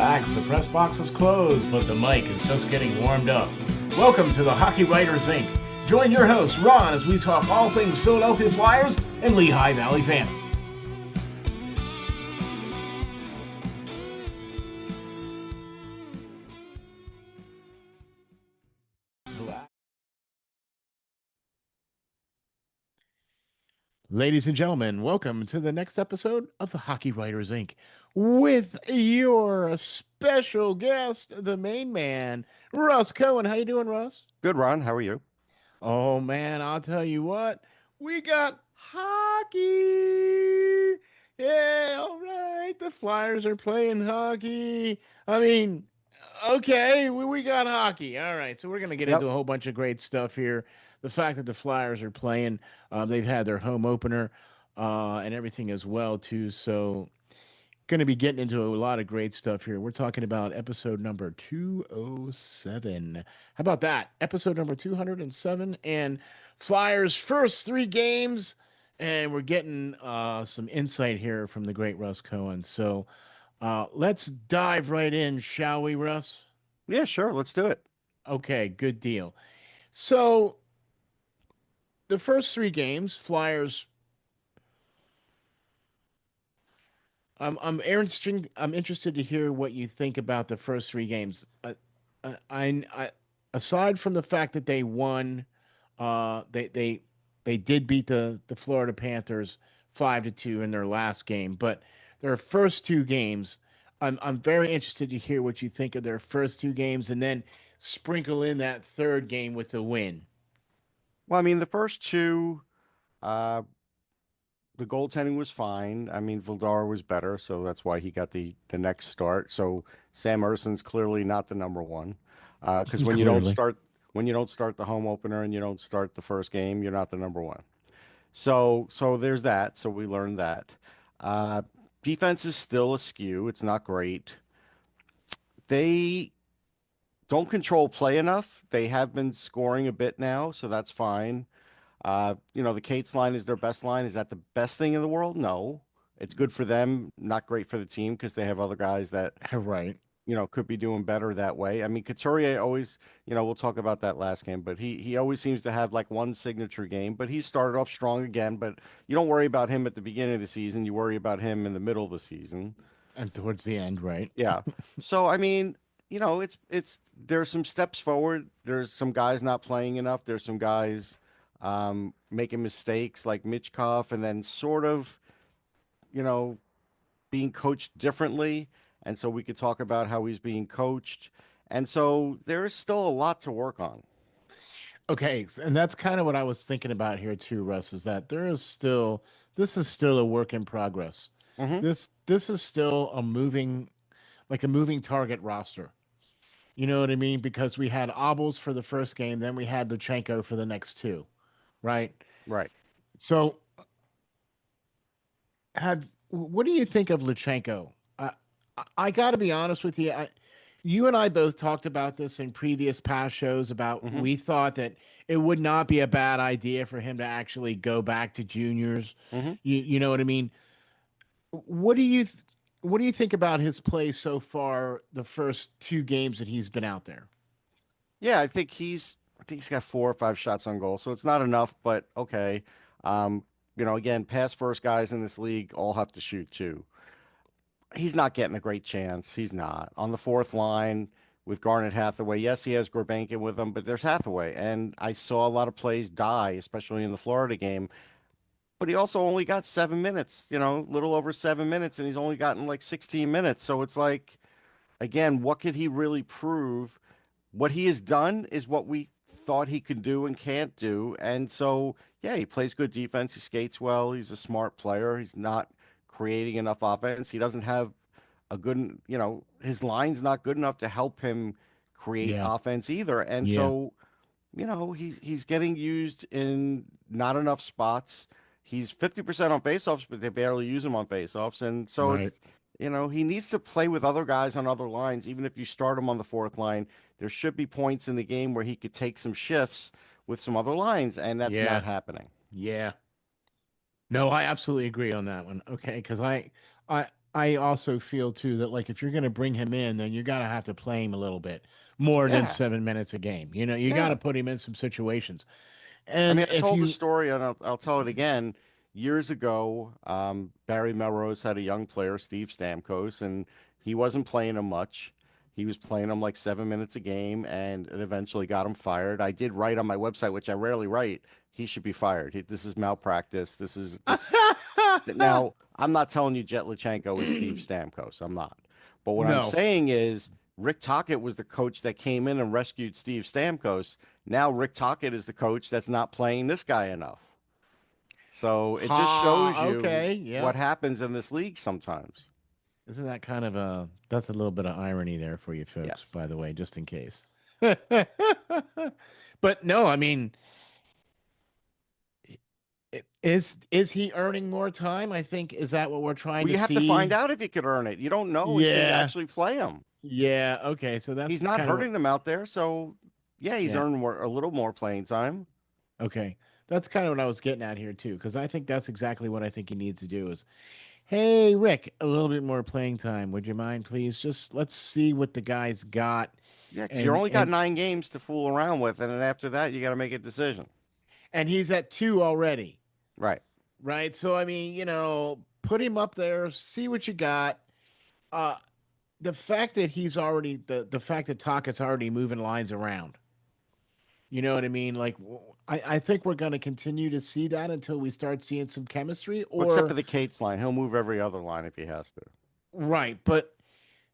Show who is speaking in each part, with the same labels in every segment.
Speaker 1: Relax, the press box is closed, but the mic is just getting warmed up. Welcome to the Hockey Writers Inc. Join your host, Ron, as we talk all things Philadelphia Flyers and Lehigh Valley fandom. Ladies and gentlemen, welcome to the next episode of the Hockey Writers Inc. with your special guest, the main man, Russ Cohen. How you doing, Russ?
Speaker 2: Good, Ron. How are you?
Speaker 1: Oh man, I'll tell you what, we got hockey. Yeah, all right. The Flyers are playing hockey. I mean, okay, we got hockey. All right, so we're gonna get
Speaker 2: Yep.
Speaker 1: into a whole bunch of great stuff here. The fact that the Flyers are playing, they've had their home opener and everything as well too. So going to be getting into a lot of great stuff here. We're talking about episode number 207. How about that? Episode number 207 and Flyers' first three games. And we're getting some insight here from the great Russ Cohen. So let's dive right in, shall we, Russ?
Speaker 2: Yeah, sure. Let's do it.
Speaker 1: Okay, good deal. So the first three games, Flyers. I'm interested to hear what you think about the first three games. I aside from the fact that they won, they did beat the Florida Panthers 5-2 in their last game, but their first two games, I'm very interested to hear what you think of their first two games, and then sprinkle in that third game with the win.
Speaker 2: Well, I mean, the first two, uh, the goaltending was fine. I mean, Vildar was better, so that's why he got the next start. So Sam Erson's clearly not the number one, because
Speaker 1: Clearly.
Speaker 2: when you don't start the home opener and you don't start the first game, you're not the number one. So there's that. So we learned that. Uh, Defense is still askew. It's not great. They don't control play enough. They have been scoring a bit now, so that's fine. The Cates line is their best line. Is that the best thing in the world? No. It's good for them, not great for the team because they have other guys that,
Speaker 1: Right.
Speaker 2: could be doing better that way. I mean, Couturier always, we'll talk about that last game, but he always seems to have like one signature game, but he started off strong again, but you don't worry about him at the beginning of the season. You worry about him in the middle of the season.
Speaker 1: And towards the end, right?
Speaker 2: Yeah. So I mean, it's there's some steps forward. There's some guys not playing enough. There's some guys making mistakes like Mitchkov, and then sort of, you know, being coached differently. And so we could talk about how he's being coached. And so there is still a lot to work on.
Speaker 1: Okay, and that's kind of what I was thinking about here too, Russ, is that there is still this is still a work in progress.
Speaker 2: Hmm.
Speaker 1: This is still a moving like a moving target roster. You know what I mean? Because we had Obels for the first game, then we had Luchenko for the next two, right?
Speaker 2: Right.
Speaker 1: So have what do you think of Luchenko? I got to be honest with you. You and I both talked about this in previous past shows about
Speaker 2: Hmm.
Speaker 1: we thought that it would not be a bad idea for him to actually go back to juniors.
Speaker 2: Hmm.
Speaker 1: You know what I mean? What do you what do you think about his play so far the first two games that he's been out there?
Speaker 2: Yeah, I think he's got 4 or 5 shots on goal, so it's not enough, but okay. Again, pass first guys in this league all have to shoot too. He's not getting a great chance. He's not on the fourth line with Garnet Hathaway. Yes, he has Gorbankin with him, but there's Hathaway, and I saw a lot of plays die, especially in the Florida game. But he also only got 7 minutes, little over 7 minutes, and he's only gotten like 16 minutes. So it's like, again, what could he really prove? What he has done is what we thought he could do and can't do. And so, yeah, he plays good defense. He skates well. He's a smart player. He's not creating enough offense. He doesn't have a good, his line's not good enough to help him create
Speaker 1: Yeah.
Speaker 2: offense either. And
Speaker 1: Yeah.
Speaker 2: so, he's getting used in not enough spots. He's 50% on faceoffs, but they barely use him on faceoffs. And so
Speaker 1: Right.
Speaker 2: he needs to play with other guys on other lines. Even if you start him on the fourth line, there should be points in the game where he could take some shifts with some other lines, and that's
Speaker 1: Yeah.
Speaker 2: not happening.
Speaker 1: Yeah. No, I absolutely agree on that one. Okay, because I I also feel too that like if you're going to bring him in, then you got to have to play him a little bit more than
Speaker 2: Yeah,
Speaker 1: 7 minutes a game. You know, you got to
Speaker 2: yeah.
Speaker 1: put him in some situations.
Speaker 2: I
Speaker 1: And
Speaker 2: mean, I
Speaker 1: if
Speaker 2: told the
Speaker 1: you,
Speaker 2: story, and I'll tell it again. Years ago, Barry Melrose had a young player, Steve Stamkos, and he wasn't playing him much. He was playing him like 7 minutes a game, and it eventually got him fired. I did write on my website, which I rarely write. He should be fired. This is malpractice. This. Now, I'm not telling you Jet Lachenko is Steve Stamkos. I'm not. But what I'm
Speaker 1: no,
Speaker 2: saying is Rick Tocchet was the coach that came in and rescued Steve Stamkos. Now Rick Tocchet is the coach that's not playing this guy enough. So it just shows you
Speaker 1: okay,
Speaker 2: what
Speaker 1: yep.
Speaker 2: happens in this league sometimes.
Speaker 1: Isn't that kind of a, that's a little bit of irony there for you folks,
Speaker 2: Yes.
Speaker 1: by the way, just in case. But no, I mean, is he earning more time? I think is that what we're trying
Speaker 2: Well,
Speaker 1: to
Speaker 2: you have to find
Speaker 1: see?
Speaker 2: out if you could earn it. You don't know until you
Speaker 1: Yeah.
Speaker 2: actually play him.
Speaker 1: Yeah, okay. So
Speaker 2: He's
Speaker 1: that's
Speaker 2: not
Speaker 1: kind of what,
Speaker 2: hurting them out there, so yeah, he's
Speaker 1: yeah.
Speaker 2: earned a little more playing time.
Speaker 1: Okay. That's kind of what I was getting at here too, because I think that's exactly what I think he needs to do is, hey, Rick, a little bit more playing time. Would you mind, please? Just let's see what the guy's got.
Speaker 2: Yeah, because you
Speaker 1: And
Speaker 2: only got
Speaker 1: and
Speaker 2: 9 games to fool around with, and then after that, you got to make a decision.
Speaker 1: and he's at two already,
Speaker 2: Right.
Speaker 1: right? So I mean, put him up there, see what you got. Uh the fact that he's already the fact that Taka's already moving lines around. You know what I mean? Like I think we're going to continue to see that until we start seeing some chemistry
Speaker 2: Well, except for
Speaker 1: or
Speaker 2: the Cates line, he'll move every other line if he has to.
Speaker 1: right, but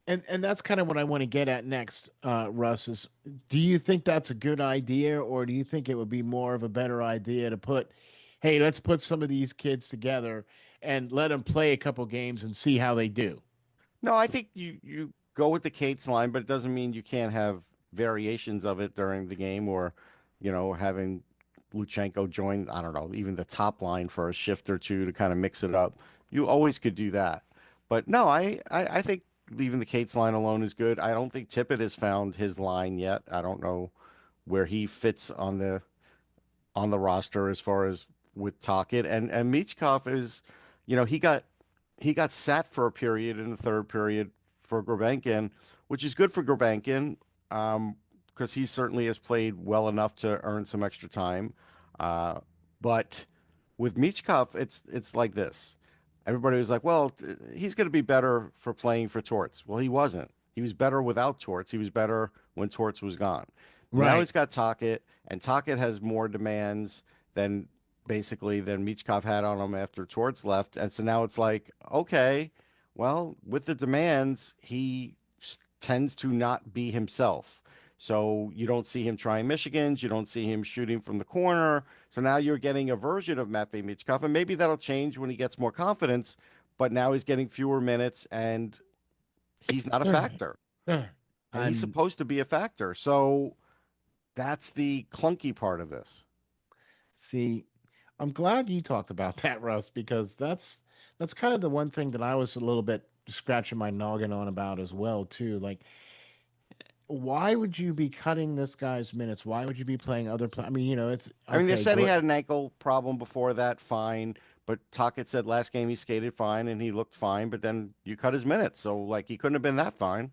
Speaker 1: and that's kind of what I want to get at next, Russ, is do you think that's a good idea or do you think it would be more of a better idea to put, hey, let's put some of these kids together and let them play a couple games and see how they do?
Speaker 2: No, I think you go with the Cates line, but it doesn't mean you can't have variations of it during the game, or having Luchenko join. I don't know, even the top line for a shift or two to kind of mix it up. You always could do that. But no, I think leaving the Cates line alone is good. I don't think Tippett has found his line yet. I don't know where he fits on the roster as far as with Tocchet, and Michkov is, he got sat for a period in the third period for Gurbankin, which is good for Gurbankin, because he certainly has played well enough to earn some extra time. Uh, but with Michkov, it's like this. Everybody was like, well, he's going to be better for playing for Torts. Well, he wasn't. He was better without Torts. He was better when Torts was gone. Now
Speaker 1: Right.
Speaker 2: he's got Tocchet, and Tocchet has more demands than than Michkov had on him after Torts left. And so now it's like, okay, well, with the demands, he tends to not be himself. So you don't see him trying Michigans. You don't see him shooting from the corner. So now you're getting a version of Matvei Michkov, and maybe that'll change when he gets more confidence. But now he's getting fewer minutes, and he's not a factor. And he's
Speaker 1: I'm
Speaker 2: supposed to be a factor. So that's the clunky part of this.
Speaker 1: see, I'm glad you talked about that, Russ, because that's kind of the one thing that I was a little bit scratching my noggin on about as well, too. Like, why would you be cutting this guy's minutes? Why would you be playing other I mean, it's
Speaker 2: I mean, they
Speaker 1: okay,
Speaker 2: said he
Speaker 1: great.
Speaker 2: had an ankle problem before that, fine. But Tocchet said last game he skated fine and he looked fine, but then you cut his minutes. So, like, he couldn't have been that fine.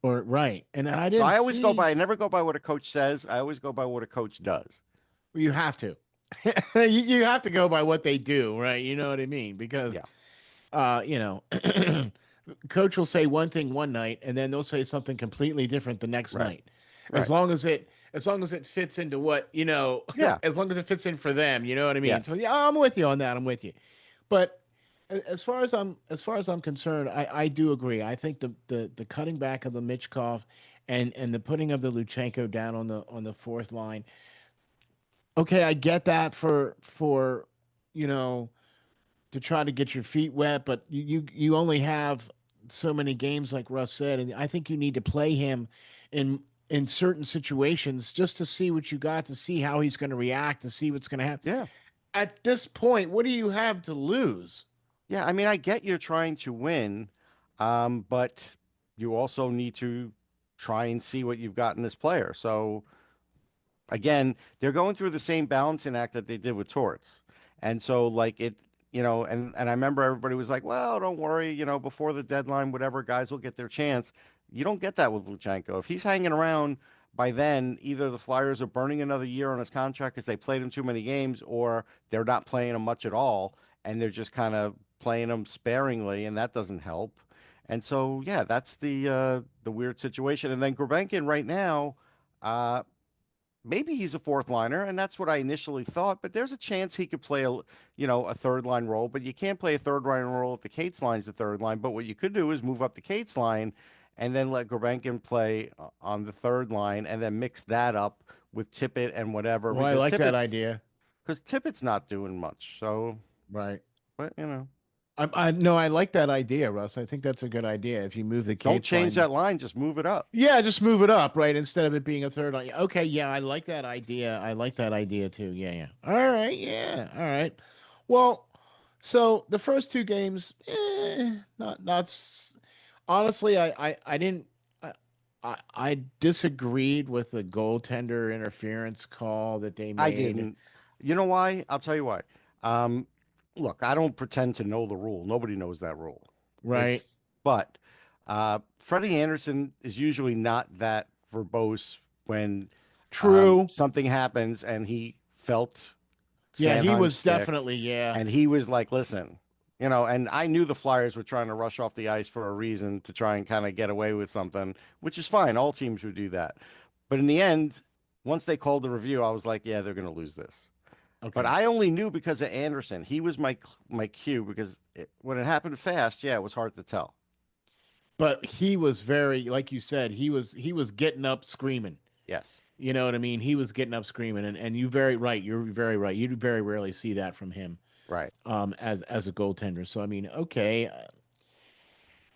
Speaker 1: Or right. And I
Speaker 2: So
Speaker 1: didn't
Speaker 2: I
Speaker 1: see
Speaker 2: never go by what a coach says. I always go by what a coach does.
Speaker 1: you have to. You have to go by what they do, right? You know what I mean? Because
Speaker 2: Yeah,
Speaker 1: uh, you know, coach will say one thing one night and then they'll say something completely different the next
Speaker 2: right,
Speaker 1: night.
Speaker 2: right.
Speaker 1: As long as it fits into what,
Speaker 2: Yeah,
Speaker 1: as long as it fits in for them, you know what I mean? So
Speaker 2: yes.
Speaker 1: yeah, I'm with you on that. I'm with you. But as far as I'm concerned, I do agree. I think the cutting back of the Michkov and the putting of the Luchenko down on the fourth line. Okay, I get that for you know to try to get your feet wet, but you only have so many games, like Russ said, and I think you need to play him in certain situations just to see what you got, to see how he's going to react, to see what's going to happen.
Speaker 2: Yeah,
Speaker 1: At this point, what do you have to lose?
Speaker 2: yeah. I mean, I get you're trying to win, but you also need to try and see what you've got in this player. So again, they're going through the same balancing act that they did with Torts. And so like and I remember everybody was like, "Well, don't worry, before the deadline, whatever, guys will get their chance." You don't get that with Luchenko. If he's hanging around by then, either the Flyers are burning another year on his contract because they played him too many games, or they're not playing him much at all, and they're just kind of playing him sparingly, and that doesn't help. And so, yeah, that's the weird situation. And then Gurbenkin right now, uh, maybe he's a fourth liner, and that's what I initially thought. But there's a chance he could play a third line role. But you can't play a third line role if the Cates line's the third line. But what you could do is move up the Cates line, and then let Gurbenkin play on the third line, and then mix that up with Tippett and whatever
Speaker 1: Well, I like that idea.
Speaker 2: because Tippett's not doing much. So,
Speaker 1: Right.
Speaker 2: but
Speaker 1: I no, I like that idea, Russ. I think that's a good idea. If you move the
Speaker 2: don't
Speaker 1: Cates
Speaker 2: change
Speaker 1: line,
Speaker 2: that line, just move it up.
Speaker 1: yeah, just move it up, right? Instead of it being a third line. Okay, yeah, I like that idea. I like that idea too. Yeah, yeah. All right, yeah, all right. Well, so the first two games, honestly, I didn't. I disagreed with the goaltender interference call that they
Speaker 2: I
Speaker 1: made.
Speaker 2: didn't. You know why? I'll tell you why. Um, Look, I don't pretend to know the rule. Nobody knows that rule.
Speaker 1: Right.
Speaker 2: But Freddie Anderson is usually not that verbose when
Speaker 1: True.
Speaker 2: something happens and he felt
Speaker 1: Yeah, he
Speaker 2: Sanheim's
Speaker 1: was
Speaker 2: stick
Speaker 1: definitely, yeah.
Speaker 2: and he was like, listen, and I knew the Flyers were trying to rush off the ice for a reason to try and kind of get away with something, which is fine. All teams would do that. But in the end, once they called the review, I was like, yeah, they're going to lose this. But
Speaker 1: Okay.
Speaker 2: I only knew because of Anderson. He was my cue because when it happened fast, yeah, it was hard to tell.
Speaker 1: But he was very, like you said, he was getting up screaming.
Speaker 2: Yes,
Speaker 1: You know what I mean? He was getting up screaming, and you very right. You're very right. You very rarely see that from him,
Speaker 2: right.
Speaker 1: as a goaltender. So I mean, okay,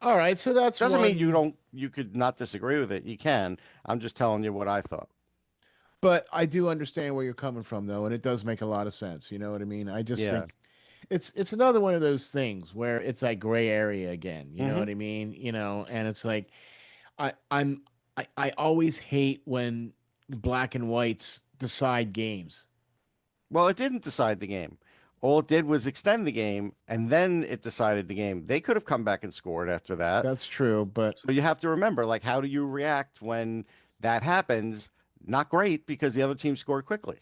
Speaker 1: all right. So that's
Speaker 2: Doesn't mean
Speaker 1: one.
Speaker 2: you could not disagree with it. You can. I'm just telling you what I thought.
Speaker 1: But I do understand where you're coming from, though, and it does make a lot of sense. You know what I mean? I just
Speaker 2: Yeah.
Speaker 1: think it's another one of those things where it's like gray area again. You know
Speaker 2: Hmm.
Speaker 1: what I mean? And it's like I always hate when black and whites decide games.
Speaker 2: Well, it didn't decide the game. All it did was extend the game, and then it decided the game. They could have come back and scored after that.
Speaker 1: That's true, but
Speaker 2: So you have to remember, like, how do you react when that happens? Not great because the other team scored quickly.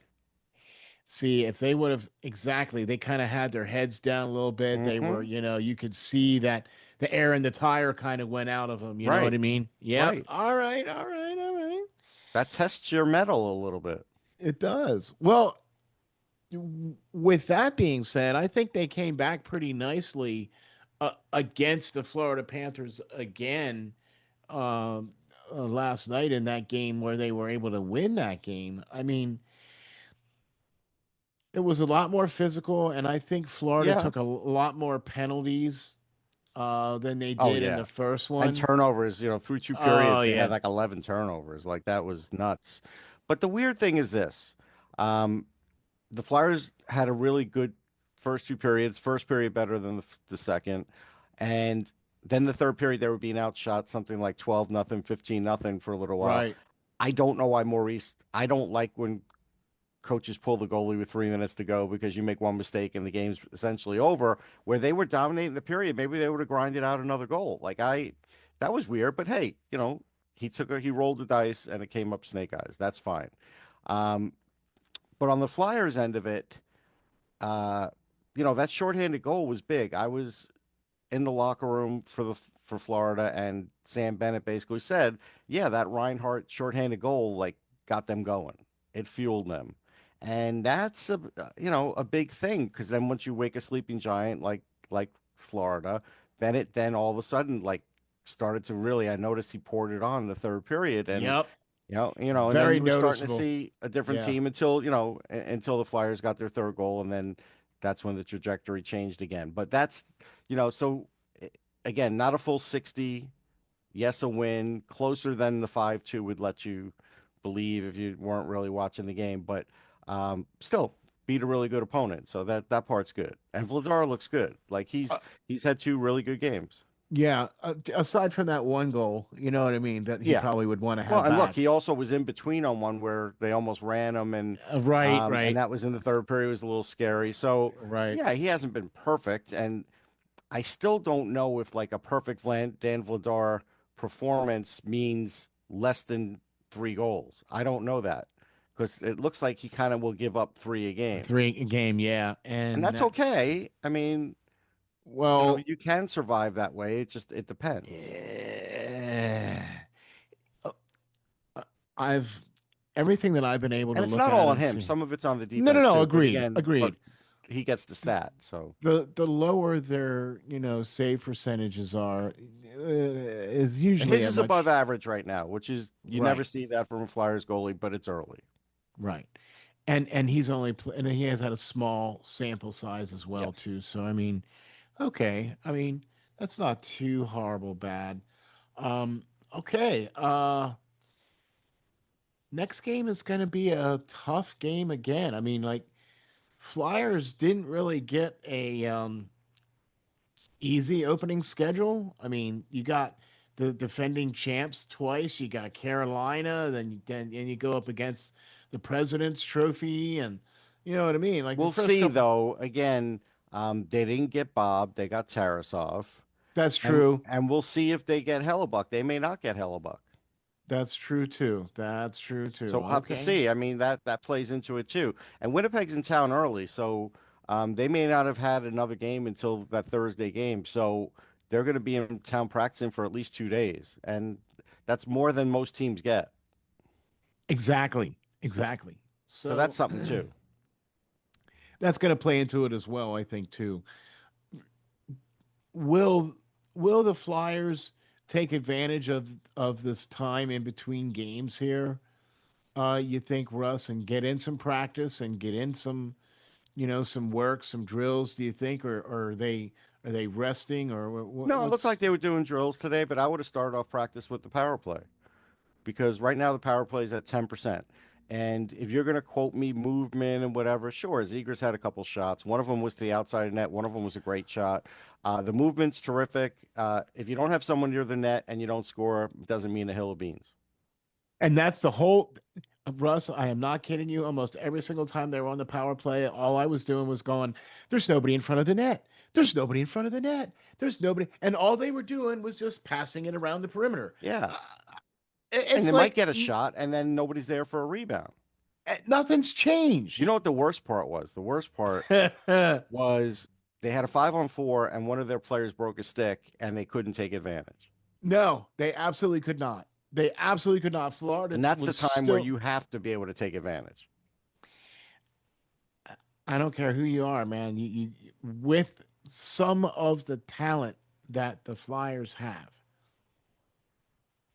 Speaker 1: see if they would have exactly, they kind of had their heads down a little bit. They were,
Speaker 2: Hmm.
Speaker 1: you could see that the air in the tire kind of went out of them. You know what
Speaker 2: Right.
Speaker 1: I mean? Yep.
Speaker 2: Right.
Speaker 1: All right. All right. All right.
Speaker 2: That tests your metal a little bit.
Speaker 1: It does. Well, with that being said, I think they came back pretty nicely against the Florida Panthers again last night in that game where they were able to win that game. I mean, it was a lot more physical, and I think Florida
Speaker 2: Yeah.
Speaker 1: took a lot more penalties than they
Speaker 2: Oh
Speaker 1: did in
Speaker 2: yeah.
Speaker 1: the first
Speaker 2: And
Speaker 1: one.
Speaker 2: turnovers, through two
Speaker 1: Oh
Speaker 2: periods, they had
Speaker 1: yeah,
Speaker 2: like 11 turnovers. Like that was nuts. But the weird thing is this. Um, the Flyers had a really good first two periods. First period better than the second, and then the third period they were being outshot something like 12-0, 15-0 for a little while.
Speaker 1: right.
Speaker 2: I don't know why Maurice. I don't like when coaches pull the goalie with 3 minutes to go because you make one mistake and the game's essentially over. Where they were dominating the period, maybe they would have grinded out another goal. That was weird. But hey, he rolled the dice and it came up snake eyes. That's fine. Um, but on the Flyers end of it, uh, that shorthanded goal was big. I was in the locker room for Florida, and Sam Bennett basically said, "Yeah, that Reinhardt shorthanded goal like got them going. It fueled them." And that's a big thing because then once you wake a sleeping giant like Florida, Bennett then all of a sudden like started to really. I noticed he poured it on in the third period, and
Speaker 1: Yep.
Speaker 2: and then
Speaker 1: Very
Speaker 2: you were starting to
Speaker 1: noticeable.
Speaker 2: see a different
Speaker 1: Yeah.
Speaker 2: team until the Flyers got their third goal, and then that's when the trajectory changed again. But so again, not a full 60. Yes, a win, closer than the 5-2 would let you believe if you weren't really watching the game, but still beat a really good opponent. So that part's good. And Vladar looks good. Like
Speaker 1: Uh,
Speaker 2: he's had two really good games.
Speaker 1: Yeah, aside from that one goal, you know what I mean, that he
Speaker 2: Yeah.
Speaker 1: probably would want to
Speaker 2: Well,
Speaker 1: have
Speaker 2: and look,
Speaker 1: back.
Speaker 2: he also was in between on one where they almost ran him,
Speaker 1: Right,
Speaker 2: and
Speaker 1: right,
Speaker 2: that was in the third period. It was a little scary. So
Speaker 1: right.
Speaker 2: yeah, he hasn't been perfect, and I still don't know if like a perfect Dan Vladar performance means less than 3 goals. I don't know that because it looks like he kind of will give up three a game,
Speaker 1: Three a game, yeah,
Speaker 2: and
Speaker 1: and
Speaker 2: that's
Speaker 1: that's
Speaker 2: okay. I mean,
Speaker 1: well,
Speaker 2: you can survive that way. It depends,
Speaker 1: eh, I've everything that I've been able to
Speaker 2: and it's
Speaker 1: look
Speaker 2: not
Speaker 1: at
Speaker 2: all on
Speaker 1: and
Speaker 2: him.
Speaker 1: see.
Speaker 2: Some of it's on the
Speaker 1: No, no,
Speaker 2: defense
Speaker 1: no.
Speaker 2: too. But
Speaker 1: Agreed,
Speaker 2: again,
Speaker 1: agreed.
Speaker 2: he gets the stat. So
Speaker 1: The lower their save percentages are, is usually
Speaker 2: his
Speaker 1: a
Speaker 2: is above
Speaker 1: much
Speaker 2: average right now, which is you never
Speaker 1: right,
Speaker 2: see that from a Flyers goalie, but it's early.
Speaker 1: right, and he's only and he has had a small sample size as well
Speaker 2: Yes.
Speaker 1: too. So I mean, okay, I mean that's not too horrible bad. Um, okay, next game is going to be a tough game again. I mean, like Flyers didn't really get a easy opening schedule. I mean, you got the defending champs twice. You got Carolina, then you go up against the President's Trophy, and you know what I mean. Like the
Speaker 2: We'll
Speaker 1: first
Speaker 2: see
Speaker 1: couple,
Speaker 2: though. Again, they didn't get Bob. They got Tarasov,
Speaker 1: that's
Speaker 2: and
Speaker 1: true.
Speaker 2: we'll see if they get Hellebuck. They may not get Hellebuck,
Speaker 1: That's true too. That's true
Speaker 2: so
Speaker 1: too.
Speaker 2: we'll have to
Speaker 1: Okay.
Speaker 2: see. I mean that plays into it too. And Winnipeg's in town early, so they may not have had another game until that Thursday game. So they're going to be in town practicing for at least 2 days, and that's more than most teams get.
Speaker 1: Exactly. Exactly.
Speaker 2: So that's
Speaker 1: So
Speaker 2: something too.
Speaker 1: that's going to play into it as well, I think too. Will will the Flyers take advantage of this time in between games here? You think, Russ, and get in some practice and get in some, some work, some drills? Do you think, or are they resting, or
Speaker 2: No, it looked
Speaker 1: what's
Speaker 2: like they were doing drills today, but I would have started off practice with the power play, because right now the power play is at 10%. And if you're going to quote me movement and whatever, sure, Zegras had a couple shots. One of them was to the outside of the net. One of them was a great shot. The movement's terrific. If you don't have someone near the net and you don't score, it doesn't mean a hill of beans.
Speaker 1: and that's the whole. Russ, I am not kidding you. Almost every single time they were on the power play, all I was doing was going, "There's nobody in front of the net. There's nobody in front of the net. There's nobody," and all they were doing was just passing it around the perimeter.
Speaker 2: Yeah.
Speaker 1: Uh,
Speaker 2: And they
Speaker 1: it's
Speaker 2: might
Speaker 1: like
Speaker 2: get a shot and then nobody's there for a rebound.
Speaker 1: nothing's
Speaker 2: You
Speaker 1: changed.
Speaker 2: know what the worst part was? The worst part was they had a 5-on-4 and one of their players broke a stick and they couldn't take advantage.
Speaker 1: No, they absolutely could not. They absolutely could not. Florida
Speaker 2: And that's the
Speaker 1: was
Speaker 2: time where
Speaker 1: still.
Speaker 2: you have to be able to take advantage.
Speaker 1: I don't care who you are, man. You with some of the talent that the Flyers have,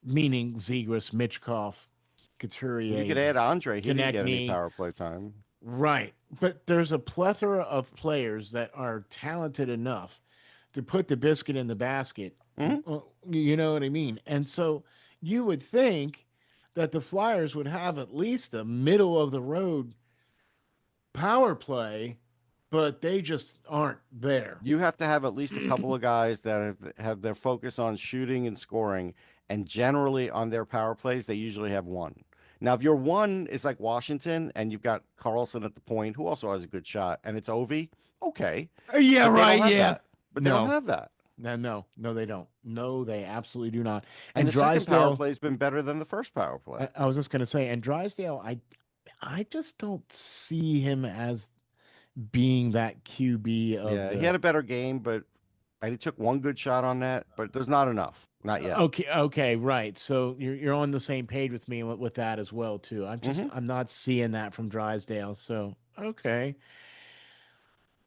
Speaker 1: meaning Zegras, Mitchkov,
Speaker 2: You could
Speaker 1: Couturier,
Speaker 2: add Andre. He didn't get any
Speaker 1: Konechny,
Speaker 2: power play time.
Speaker 1: right? But there's a plethora of players that are talented enough to put the biscuit in the basket.
Speaker 2: Mhm.
Speaker 1: You know what I mean? And so you would think that the Flyers would have at least a middle of the road power play, but they just aren't there.
Speaker 2: You have to have at least a couple of guys that have their focus on shooting and scoring, and generally on their power plays, they usually have one. Now, if your one is like Washington and you've got Carlson at the point, who also has a good shot, and it's Ovi, okay,
Speaker 1: Yeah,
Speaker 2: but they don't
Speaker 1: right.
Speaker 2: have
Speaker 1: Yeah.
Speaker 2: that. But they don't
Speaker 1: No,
Speaker 2: have that.
Speaker 1: no, they don't. No, they absolutely do not.
Speaker 2: And
Speaker 1: And
Speaker 2: the second power
Speaker 1: Drysdale,
Speaker 2: play has been better than the first power play.
Speaker 1: I was just going to say, and Drysdale, I just don't see him as being that QB of
Speaker 2: Yeah, he had
Speaker 1: the.
Speaker 2: a better game, but and he took one good shot on that, but there's not enough. Not yet.
Speaker 1: Okay, okay, right. So you're on the same page with me with that as well too.
Speaker 2: Hmm.
Speaker 1: I'm not seeing that from Drysdale. So okay,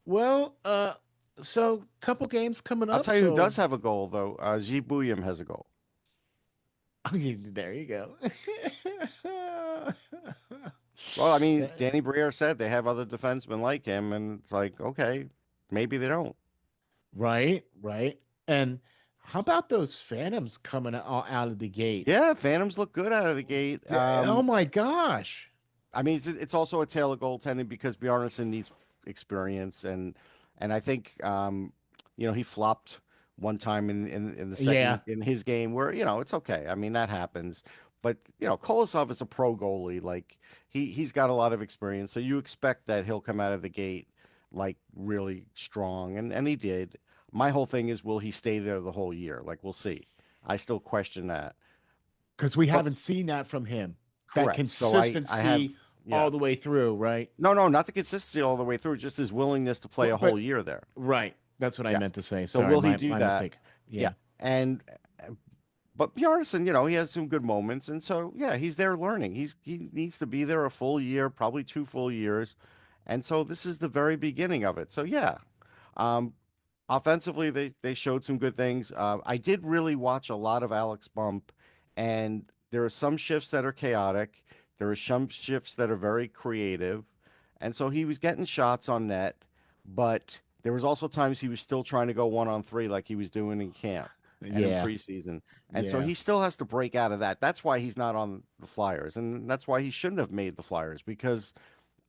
Speaker 1: well, so couple games coming
Speaker 2: I'll
Speaker 1: up.
Speaker 2: tell you who
Speaker 1: So
Speaker 2: does have a goal, though. G. William has a goal.
Speaker 1: there you go.
Speaker 2: Well, I mean, Danny Briere said they have other defensemen like him, and it's like, okay, maybe they don't.
Speaker 1: Right, right. And how about those Phantoms coming out of the gate?
Speaker 2: Yeah, Phantoms look good out of the gate.
Speaker 1: Oh my gosh.
Speaker 2: I mean, it's also a tale of goaltending because Bjarnason needs experience, and I think he flopped one time in the
Speaker 1: Yeah,
Speaker 2: second in his game where, it's okay. I mean, that happens. But, Kolosov is a pro goalie. Like he's got a lot of experience. So you expect that he'll come out of the gate like really strong. And he did. My whole thing is, will he stay there the whole year? Like, we'll see. I still question that.
Speaker 1: because we
Speaker 2: But
Speaker 1: haven't seen that from him. That
Speaker 2: correct. So I have,
Speaker 1: consistency
Speaker 2: yeah.
Speaker 1: all the way through, right?
Speaker 2: No, not the consistency all the way through, just his willingness to play a whole
Speaker 1: But
Speaker 2: year there.
Speaker 1: right, that's what I
Speaker 2: Yeah.
Speaker 1: meant to say.
Speaker 2: So
Speaker 1: Sorry,
Speaker 2: will he
Speaker 1: my
Speaker 2: do
Speaker 1: my
Speaker 2: that?
Speaker 1: mistake.
Speaker 2: Yeah.
Speaker 1: Yeah,
Speaker 2: And but Bjarnason, he has some good moments, and so yeah, he's there learning. He needs to be there a full year, probably 2 full years, and so this is the very beginning of it. So yeah, um, offensively they showed some good things. I did really watch a lot of Alex Bump, and there are some shifts that are chaotic. There are some shifts that are very creative, and so he was getting shots on net, but there was also times he was still trying to go 1-on-3 like he was doing in camp and in
Speaker 1: yeah,
Speaker 2: preseason. And so
Speaker 1: yeah.
Speaker 2: he still has to break out of that. That's why he's not on the Flyers, and that's why he shouldn't have made the Flyers because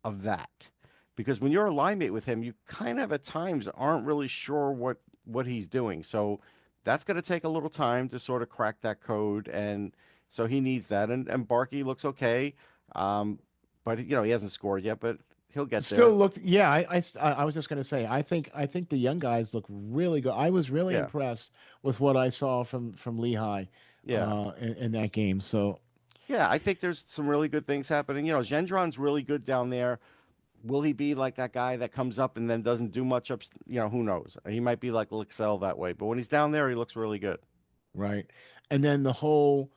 Speaker 2: of that. Because when you're a line mate with him, you kind of at times aren't really sure what he's doing. So that's going to take a little time to sort of crack that code, and so he needs that. And Barkey looks okay, but he hasn't scored yet, but he'll get
Speaker 1: Still
Speaker 2: there.
Speaker 1: looked, yeah. I was just gonna say, I think the young guys look really good. I was really
Speaker 2: Yeah,
Speaker 1: impressed with what I saw from Lehigh,
Speaker 2: yeah,
Speaker 1: in that game. So
Speaker 2: yeah. I think there's some really good things happening. Gendron's really good down there. Will he be like that guy that comes up and then doesn't do much up? Who knows? He might be like Lixell that way, but when he's down there, he looks really good.
Speaker 1: right, and then the whole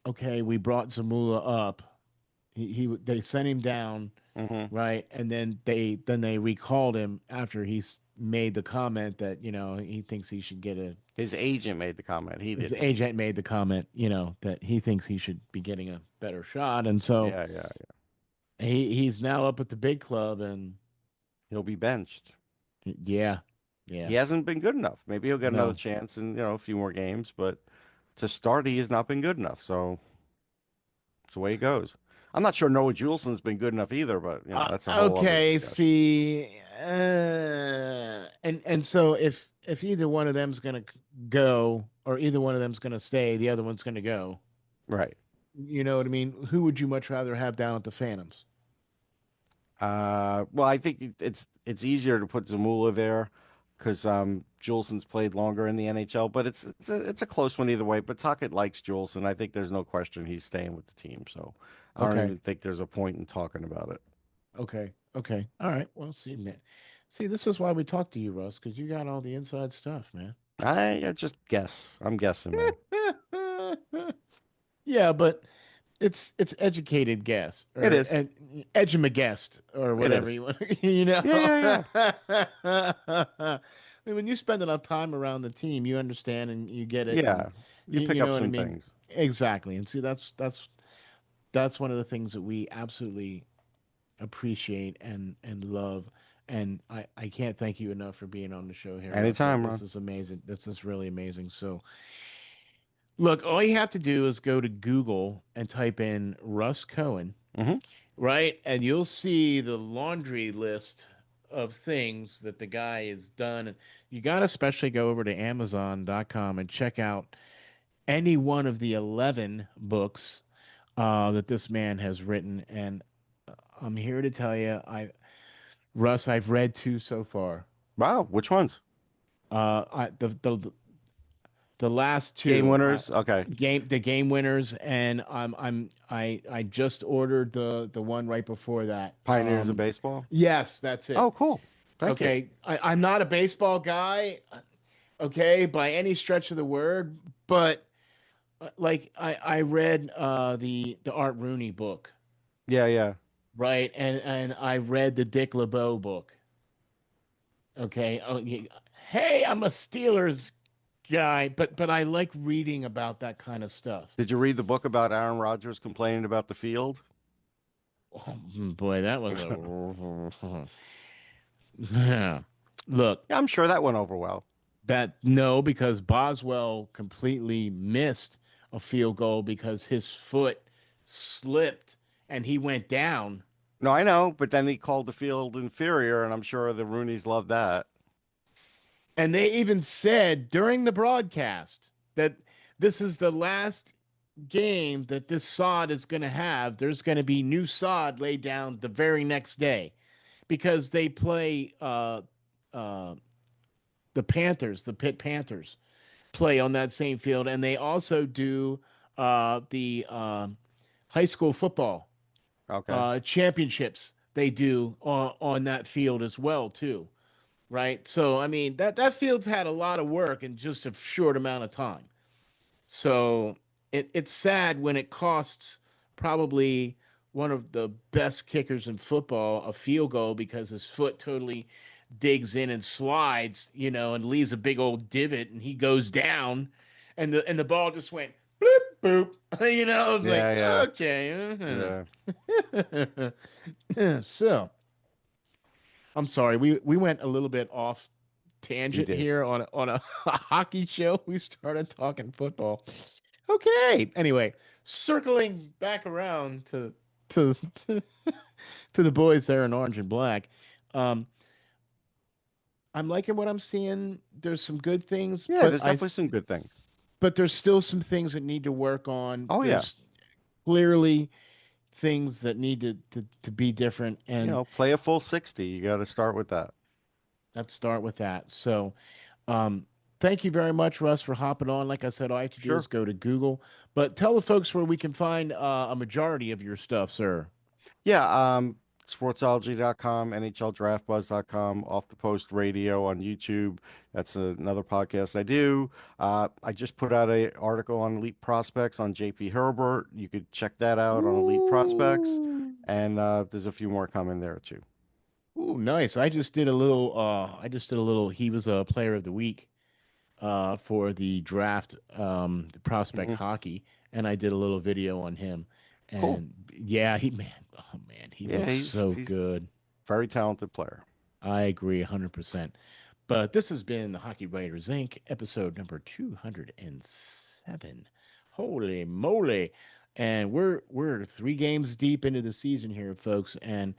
Speaker 1: okay, we brought Zamula up. They sent him down,
Speaker 2: Hmm.
Speaker 1: right, and then they recalled him after he's made the comment that he thinks he should get a.
Speaker 2: His agent made the comment. He
Speaker 1: His
Speaker 2: didn't.
Speaker 1: agent made the comment, that he thinks he should be getting a better shot, and so
Speaker 2: Yeah, yeah.
Speaker 1: he's now up at the big club, and
Speaker 2: He'll be benched.
Speaker 1: yeah,
Speaker 2: He
Speaker 1: yeah,
Speaker 2: hasn't been good enough. Maybe he'll get another
Speaker 1: no,
Speaker 2: chance in a few more games, but to start, he has not been good enough. So it's the way it goes. I'm not sure Noah Julesen's been good enough either, but that's a whole other
Speaker 1: okay,
Speaker 2: discussion.
Speaker 1: see, and so if either one of them's gonna go or either one of them's gonna stay, the other one's gonna go.
Speaker 2: Right.
Speaker 1: You know what I mean? Who would you much rather have down at the Phantoms?
Speaker 2: Well, I think it's easier to put Zamula there because Julesen's played longer in the NHL, but it's a close one either way. But Tuckett likes Julesen. I think there's no question he's staying with the team. So I don't
Speaker 1: Okay,
Speaker 2: even think there's a point in talking about it.
Speaker 1: okay, all right. Well, see, man, see, this is why we talk to you, Russ, because you got all the inside stuff, man.
Speaker 2: I just guess. I'm guessing, man.
Speaker 1: Yeah, but it's educated guess
Speaker 2: It
Speaker 1: or
Speaker 2: is.
Speaker 1: edumagest or
Speaker 2: It
Speaker 1: whatever
Speaker 2: is.
Speaker 1: you want, you know.
Speaker 2: Yeah, yeah, yeah.
Speaker 1: I mean, when you spend enough time around the team, you understand and you get it, and
Speaker 2: Yeah. You
Speaker 1: you
Speaker 2: pick
Speaker 1: know
Speaker 2: up
Speaker 1: what I
Speaker 2: some
Speaker 1: mean.
Speaker 2: things.
Speaker 1: Exactly, and see, that's one of the things that we absolutely appreciate and love. And I can't thank you enough for being on the show here, Russ.
Speaker 2: Anytime,
Speaker 1: This
Speaker 2: Ron.
Speaker 1: is amazing. This is really amazing. So, look, all you have to do is go to Google and type in Russ Cohen,
Speaker 2: Hmm.
Speaker 1: right? And you'll see the laundry list of things that the guy has done. And you got to especially go over to Amazon.com and check out any one of the 11 books that this man has written. And I'm here to tell you, Russ, I've read two so far.
Speaker 2: Wow. Which ones?
Speaker 1: The last
Speaker 2: Game
Speaker 1: two,
Speaker 2: winners? Okay.
Speaker 1: the game winners, and I just ordered the one right before that.
Speaker 2: Pioneers of Baseball?
Speaker 1: Yes, that's it.
Speaker 2: Oh, cool. Thank you.
Speaker 1: Okay, I'm not a baseball guy, okay, by any stretch of the word, but like I read the Art Rooney book,
Speaker 2: Yeah, yeah.
Speaker 1: right, and I read the Dick LeBeau book. Okay, hey, I'm a Steelers guy, but I like reading about that kind of stuff.
Speaker 2: Did you read the book about Aaron Rodgers complaining about the field?
Speaker 1: Oh, boy, that was a look.
Speaker 2: Yeah, I'm sure that went over well.
Speaker 1: That no, because Boswell completely missed a field goal because his foot slipped and he went down.
Speaker 2: No, I know, but then he called the field inferior, and I'm sure the Roonies love that.
Speaker 1: And they even said during the broadcast that this is the last game that this sod is going to have. There's going to be new sod laid down the very next day because they play uh, the Panthers, the Pitt Panthers, play on that same field, and they also do the high school football
Speaker 2: Okay.
Speaker 1: championships. They do on that field as well too, right? So I mean that field's had a lot of work in just a short amount of time. So it's sad when it costs probably one of the best kickers in football a field goal because his foot totally digs in and slides, and leaves a big old divot and he goes down and the ball just went bloop boop. I was like,
Speaker 2: Yeah, yeah,
Speaker 1: okay.
Speaker 2: yeah.
Speaker 1: So I'm sorry, we went a little bit off
Speaker 2: We
Speaker 1: tangent
Speaker 2: did.
Speaker 1: here on a hockey show. We started talking football. Okay. Anyway, circling back around to to, to the boys there in orange and black. Um, I'm liking what I'm seeing. There's some good things,
Speaker 2: Yeah, there's definitely some good things.
Speaker 1: but there's still some things that need to work on.
Speaker 2: Oh yeah.
Speaker 1: There's clearly things that need to be different, and
Speaker 2: Play a full 60. You got to start with that.
Speaker 1: let's start with that. So, Um, thank you very much, Russ, for hopping on. Like I said, all I have to do is
Speaker 2: Sure.
Speaker 1: go to Google. But tell the folks where we can find a majority of your stuff, sir.
Speaker 2: Yeah, sportsology.com, NHLdraftbuzz.com, Off the Post Radio on YouTube. That's another podcast I do. I just put out a article on elite prospects on JP Herbert. You could check that out on elite prospects,
Speaker 1: Ooh,
Speaker 2: and there's a few more coming there too.
Speaker 1: ooh, nice. I just did a little. He was a player of the week for the draft, the prospect
Speaker 2: Hmm.
Speaker 1: hockey, and I did a little video on him.
Speaker 2: Cool.
Speaker 1: And yeah, oh man, he
Speaker 2: Yeah,
Speaker 1: looks
Speaker 2: he's
Speaker 1: so
Speaker 2: he's
Speaker 1: good.
Speaker 2: very talented player.
Speaker 1: I agree 100%. But this has been the Hockey Writers Inc., episode number 207. Holy moly. And we're 3 games deep into the season here, folks. And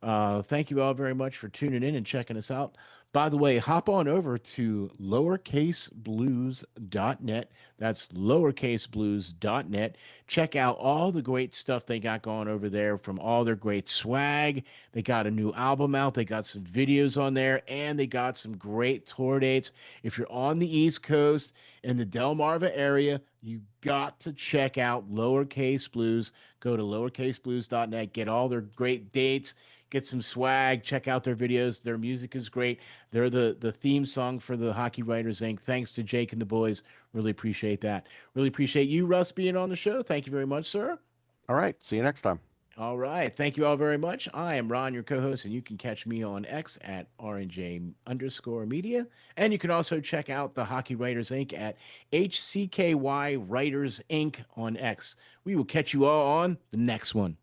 Speaker 1: thank you all very much for tuning in and checking us out. By the way, hop on over to lowercaseblues.net. That's lowercaseblues.net. Check out all the great stuff they got going over there from all their great swag. They got a new album out. They got some videos on there, and they got some great tour dates. If you're on the East Coast in the Delmarva area, you got to check out Lowercase Blues. Go to lowercaseblues.net, get all their great dates, get some swag, check out their videos. Their music is great. They're the theme song for the Hockey Writers Inc. Thanks to Jake and the boys. Really appreciate that. Really appreciate you, Russ, being on the show. Thank you very much, sir.
Speaker 2: All right. See you next time.
Speaker 1: All right. Thank you all very much. I am Ron, your co host, and you can catch me on X at RNJ underscore media. And you can also check out the Hockey Writers Inc. at HCKY Writers Inc. on X. We will catch you all on the next one.